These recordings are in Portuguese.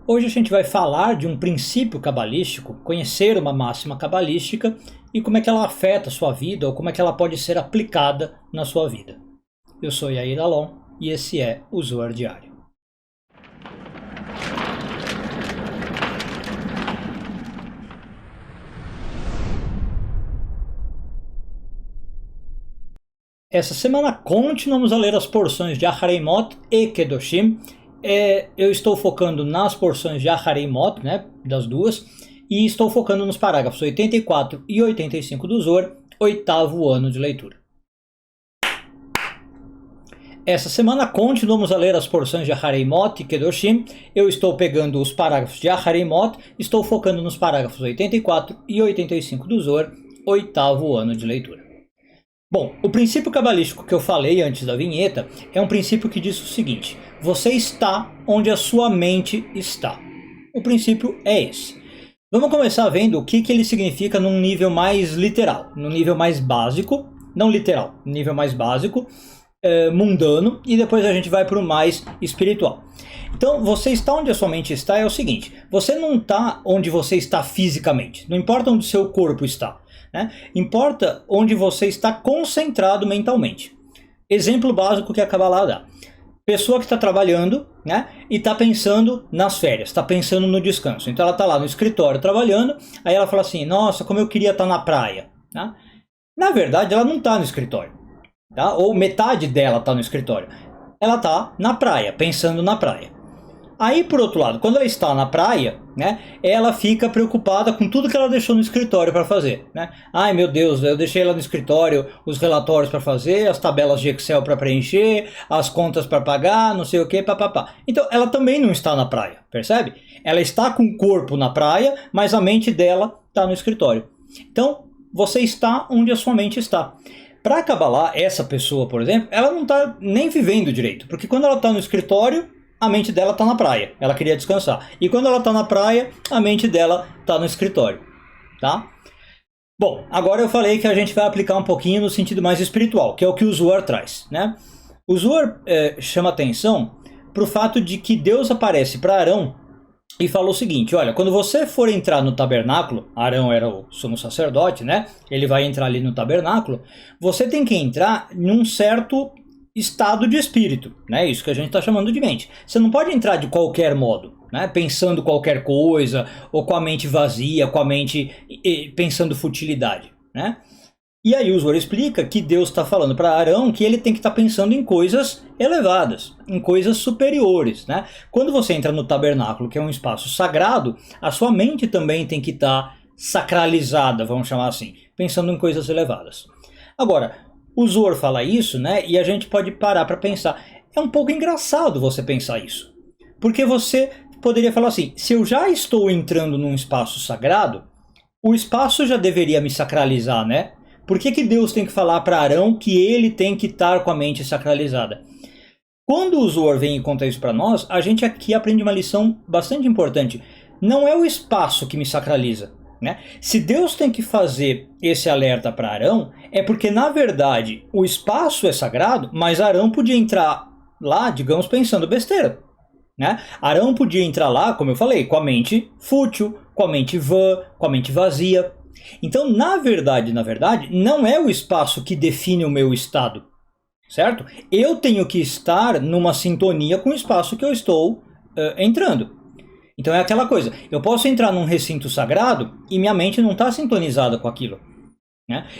Hoje a gente vai falar de um princípio cabalístico, conhecer uma máxima cabalística e como é que ela afeta a sua vida ou como é que ela pode ser aplicada na sua vida. Eu sou Yair Alon e esse é o Zohar Diário. Essa semana continuamos a ler as porções de Ahareimot e Kedoshim. Eu estou focando nas porções de Ahareimot, né, das duas, e estou focando nos parágrafos 84 e 85 do Zohar, oitavo ano de leitura. Essa semana continuamos a ler as porções de Ahareimot e Kedoshim. Eu estou pegando os parágrafos de Ahareimot, estou focando nos parágrafos 84 e 85 do Zohar, oitavo ano de leitura. Bom, o princípio cabalístico que eu falei antes da vinheta é um princípio que diz o seguinte: você está onde a sua mente está. O princípio é esse. Vamos começar vendo o que ele significa num nível mais literal, num nível mais básico, não literal, nível mais básico, mundano, e depois a gente vai para o mais espiritual. Então, você está onde a sua mente está é o seguinte: você não está onde você está fisicamente, não importa onde o seu corpo está. Importa onde você está concentrado mentalmente. Exemplo básico que a Kabbalah dá. Pessoa que está trabalhando, e está pensando nas férias, está pensando no descanso. Então ela está lá no escritório trabalhando, aí ela fala assim: nossa, como eu queria estar na praia. Na verdade, ela não está no escritório. Ou metade dela está no escritório. Ela está na praia, pensando na praia. Aí, por outro lado, quando ela está na praia, ela fica preocupada com tudo que ela deixou no escritório para fazer. Ai, meu Deus, eu deixei lá no escritório os relatórios para fazer, as tabelas de Excel para preencher, as contas para pagar, não sei o que, papapá. Então, ela também não está na praia, percebe? Ela está com o corpo na praia, mas a mente dela está no escritório. Então, você está onde a sua mente está. Para Kabbalah, essa pessoa, por exemplo, ela não está nem vivendo direito, porque quando ela está no escritório, a mente dela está na praia, ela queria descansar. E quando ela está na praia, a mente dela está no escritório, tá? Bom, agora eu falei que a gente vai aplicar um pouquinho no sentido mais espiritual, que é o que o Zohar traz, O Zohar chama atenção para o fato de que Deus aparece para Arão e falou o seguinte: olha, quando você for entrar no tabernáculo, Arão era o sumo sacerdote, Ele vai entrar ali no tabernáculo, você tem que entrar num certo estado de espírito, isso que a gente está chamando de mente. Você não pode entrar de qualquer modo, pensando qualquer coisa, ou com a mente vazia, com a mente pensando futilidade, E aí o Zohar explica que Deus está falando para Arão que ele tem que estar pensando em coisas elevadas, em coisas superiores, Quando você entra no tabernáculo, que é um espaço sagrado, a sua mente também tem que estar sacralizada, vamos chamar assim, pensando em coisas elevadas. Agora, o Zohar fala isso, e a gente pode parar para pensar. É um pouco engraçado você pensar isso. Porque você poderia falar assim: se eu já estou entrando num espaço sagrado, o espaço já deveria me sacralizar, Por que Deus tem que falar para Arão que ele tem que estar com a mente sacralizada? Quando o Zohar vem e conta isso para nós, a gente aqui aprende uma lição bastante importante. Não é o espaço que me sacraliza. Se Deus tem que fazer esse alerta para Arão, é porque na verdade o espaço é sagrado, mas Arão podia entrar lá, digamos, pensando besteira. Arão podia entrar lá, como eu falei, com a mente fútil, com a mente vã, com a mente vazia. Então, na verdade, não é o espaço que define o meu estado, certo? Eu tenho que estar numa sintonia com o espaço que eu estou entrando. Então é aquela coisa: eu posso entrar num recinto sagrado e minha mente não está sintonizada com aquilo.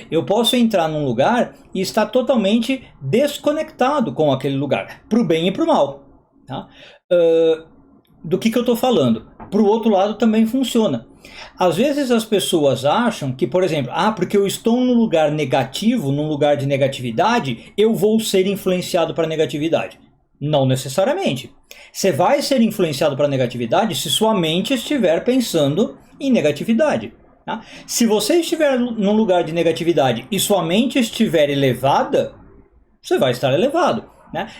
Eu posso entrar num lugar e estar totalmente desconectado com aquele lugar, para o bem e para o mal. Do que eu estou falando? Para o outro lado também funciona. Às vezes as pessoas acham que, por exemplo, porque eu estou num lugar negativo, num lugar de negatividade, eu vou ser influenciado para a negatividade. Não necessariamente. Você vai ser influenciado para negatividade se sua mente estiver pensando em negatividade. Se você estiver num lugar de negatividade e sua mente estiver elevada, você vai estar elevado.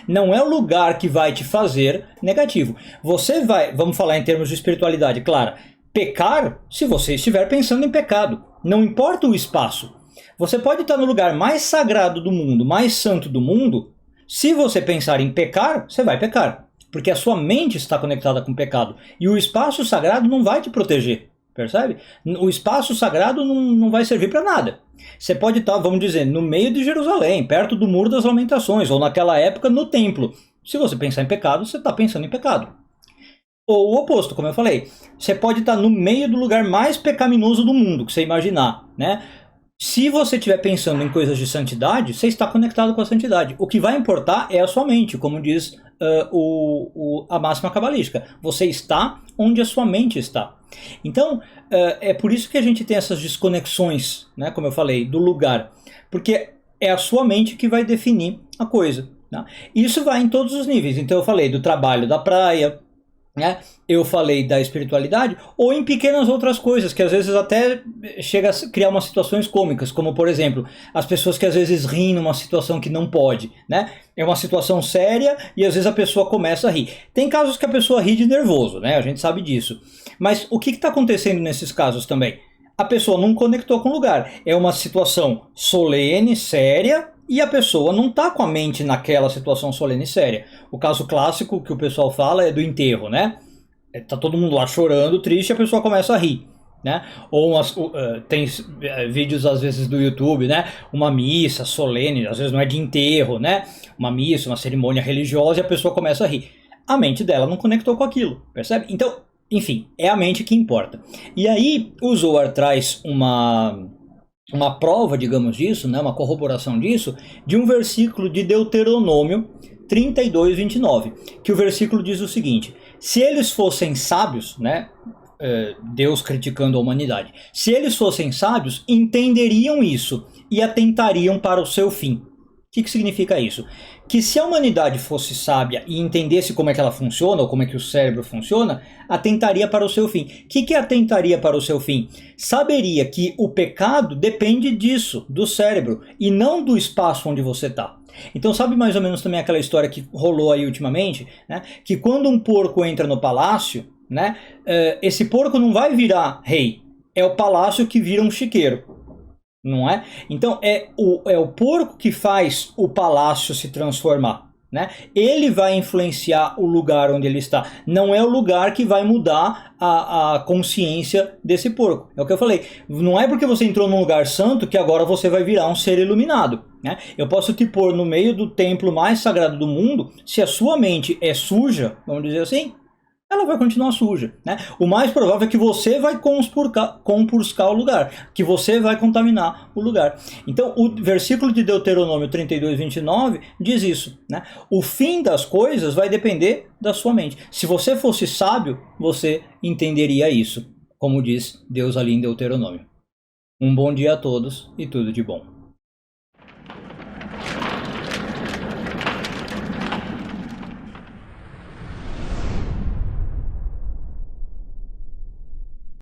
Não é o lugar que vai te fazer negativo. Você vai, vamos falar em termos de espiritualidade, claro, pecar se você estiver pensando em pecado. Não importa o espaço. Você pode estar no lugar mais sagrado do mundo, mais santo do mundo. Se você pensar em pecar, você vai pecar. porque a sua mente está conectada com o pecado. E o espaço sagrado não vai te proteger, percebe? O espaço sagrado não vai servir para nada. Você pode estar, vamos dizer, no meio de Jerusalém, perto do Muro das Lamentações, ou naquela época no templo. Se você pensar em pecado, você está pensando em pecado. Ou o oposto, como eu falei. Você pode estar no meio do lugar mais pecaminoso do mundo, que você imaginar, né? Se você estiver pensando em coisas de santidade, você está conectado com a santidade. O que vai importar é a sua mente, como diz a máxima cabalística. Você está onde a sua mente está. Então, é por isso que a gente tem essas desconexões, né, como eu falei, do lugar. Porque é a sua mente que vai definir a coisa. Né? Isso vai em todos os níveis. Então eu falei do trabalho da praia, né? Eu falei da espiritualidade, ou em pequenas outras coisas, que às vezes até chega a criar umas situações cômicas, como por exemplo, as pessoas que às vezes riem numa situação que não pode, né? É uma situação séria e às vezes a pessoa começa a rir. Tem casos que a pessoa ri de nervoso, né? A gente sabe disso. Mas o que está acontecendo nesses casos também? A pessoa não conectou com o lugar. É uma situação solene, séria, e a pessoa não está com a mente naquela situação solene e séria. O caso clássico que o pessoal fala é do enterro, né? Tá todo mundo lá chorando, triste, e a pessoa começa a rir, né? Ou tem vídeos às vezes do YouTube, né? Uma missa solene, às vezes não é de enterro, né? Uma missa, uma cerimônia religiosa, e a pessoa começa a rir. A mente dela não conectou com aquilo, percebe? Então, enfim, é a mente que importa. E aí o Zohar traz uma prova, digamos disso, né, uma corroboração disso, de um versículo de Deuteronômio 32, 29, que o versículo diz o seguinte: se eles fossem sábios, né, Deus criticando a humanidade, se eles fossem sábios, entenderiam isso e atentariam para o seu fim. O que significa isso? Que se a humanidade fosse sábia e entendesse como é que ela funciona, ou como é que o cérebro funciona, atentaria para o seu fim. O que atentaria para o seu fim? Saberia que o pecado depende disso, do cérebro, e não do espaço onde você está. Então sabe mais ou menos também aquela história que rolou aí ultimamente, né? Que quando um porco entra no palácio, né, esse porco não vai virar rei, é o palácio que vira um chiqueiro. Não é? Então é o porco que faz o palácio se transformar, né? Ele vai influenciar o lugar onde ele está. Não é o lugar que vai mudar a consciência desse porco. É o que eu falei. Não é porque você entrou num lugar santo que agora você vai virar um ser iluminado, né? Eu posso te pôr no meio do templo mais sagrado do mundo. Se a sua mente é suja, vamos dizer assim, ela vai continuar suja, né? O mais provável é que você vai compurcar o lugar, que você vai contaminar o lugar. Então, o versículo de Deuteronômio 32, 29 diz isso, né? O fim das coisas vai depender da sua mente. Se você fosse sábio, você entenderia isso, como diz Deus ali em Deuteronômio. Um bom dia a todos e tudo de bom.